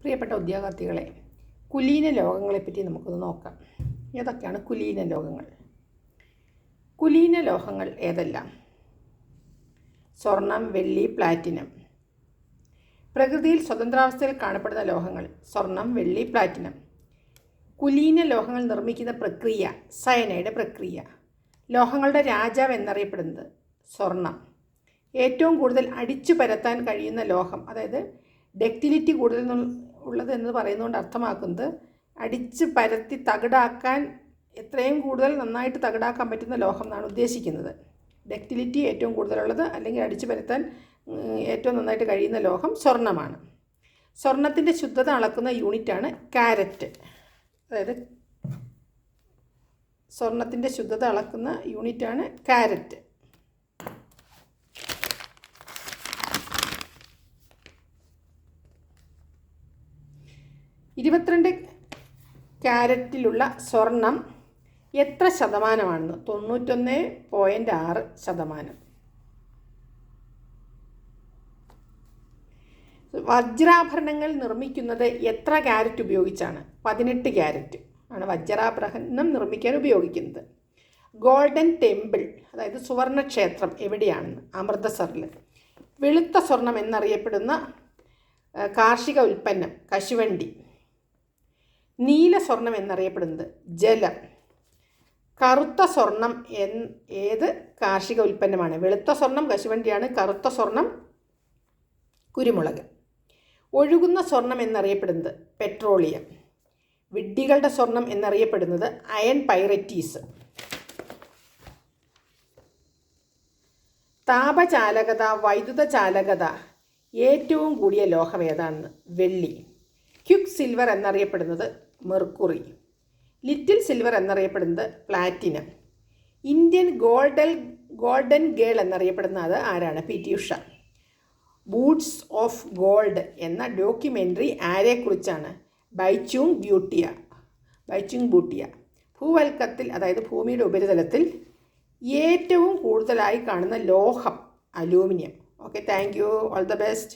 പ്രിയപ്പെട്ട ഉദ്യോഗാർത്ഥികളെ, കുലീന ലോഹങ്ങളെപ്പറ്റി നമുക്കൊന്ന് നോക്കാം. ഏതൊക്കെയാണ് കുലീന ലോഹങ്ങൾ? കുലീന ലോഹങ്ങൾ ഏതെല്ലാം? സ്വർണം, വെള്ളി, പ്ലാറ്റിനം. പ്രകൃതിയിൽ സ്വതന്ത്രാവസ്ഥയിൽ കാണപ്പെടുന്ന ലോഹങ്ങൾ സ്വർണം, വെള്ളി, പ്ലാറ്റിനം. കുലീന ലോഹങ്ങൾ നിർമ്മിക്കുന്ന പ്രക്രിയ സയനൈഡ് പ്രക്രിയ. ലോഹങ്ങളുടെ രാജാവ് എന്നറിയപ്പെടുന്നത് സ്വർണം. ഏറ്റവും കൂടുതൽ അടിച്ചു പരത്താൻ കഴിയുന്ന ലോഹം, അതായത് ഡക്റ്റിലിറ്റി കൂടുതൽ ഉള്ളത് എന്ന് പറയുന്നതുകൊണ്ട് അർത്ഥമാക്കുന്നത് അടിച്ച് പരത്തി തകിടാക്കാൻ എത്രയും കൂടുതൽ നന്നായിട്ട് തകിടാക്കാൻ പറ്റുന്ന ലോഹം എന്നാണ് ഉദ്ദേശിക്കുന്നത്. ഡക്റ്റിലിറ്റി ഏറ്റവും കൂടുതലുള്ളത് അല്ലെങ്കിൽ അടിച്ചു പരത്താൻ ഏറ്റവും നന്നായിട്ട് കഴിയുന്ന ലോഹം സ്വർണ്ണമാണ്. സ്വർണത്തിൻ്റെ ശുദ്ധത അളക്കുന്ന യൂണിറ്റാണ് കാരറ്റ്. അതായത് സ്വർണത്തിൻ്റെ ശുദ്ധത അളക്കുന്ന യൂണിറ്റാണ് കാരറ്റ്. ഇരുപത്തിരണ്ട് ക്യാരറ്റിലുള്ള സ്വർണം എത്ര ശതമാനമാണെന്ന്? 91.6%. വജ്രാഭരണങ്ങൾ നിർമ്മിക്കുന്നത് എത്ര ക്യാരറ്റ് ഉപയോഗിച്ചാണ്? 18 ക്യാരറ്റ് ആണ് വജ്രാഭരണം നിർമ്മിക്കാൻ ഉപയോഗിക്കുന്നത്. ഗോൾഡൻ ടെമ്പിൾ, അതായത് സുവർണക്ഷേത്രം എവിടെയാണെന്ന്? അമൃതസറിൽ. വെളുത്ത സ്വർണം എന്നറിയപ്പെടുന്ന കാർഷിക ഉൽപ്പന്നം കശുവണ്ടി. നീല സ്വർണം എന്നറിയപ്പെടുന്നത് ജലം. കറുത്ത സ്വർണം ഏത് കാർഷിക ഉൽപ്പന്നമാണ്? വെളുത്ത സ്വർണം കശുവണ്ടിയാണ്, കറുത്ത സ്വർണം കുരുമുളക്. ഒഴുകുന്ന സ്വർണം എന്നറിയപ്പെടുന്നത് പെട്രോളിയം. വിഡ്ഢികളുടെ സ്വർണം എന്നറിയപ്പെടുന്നത് അയൺ പൈററ്റീസ്. താപചാലകത, വൈദ്യുത ചാലകത ഏറ്റവും കൂടിയ ലോഹം ഏതാണെന്ന്? വെള്ളി. ക്വിക്ക് സിൽവർ എന്നറിയപ്പെടുന്നത് മെർക്കുറി. ലിറ്റിൽ സിൽവർ എന്നറിയപ്പെടുന്നത് പ്ലാറ്റിനം. ഇന്ത്യൻ ഗോൾഡൻ ഗേൾ എന്നറിയപ്പെടുന്നത് ആരാണ്? PT. Usha. Boots of gold എന്ന ഡോക്യുമെൻ്ററി ആരെക്കുറിച്ചാണ്? ബൈചൂങ് ഭൂട്ടിയ. ഭൂവൽക്കത്തിൽ, അതായത് ഭൂമിയുടെ ഉപരിതലത്തിൽ ഏറ്റവും കൂടുതലായി കാണുന്ന ലോഹം aluminium. Okay, thank you. All the best.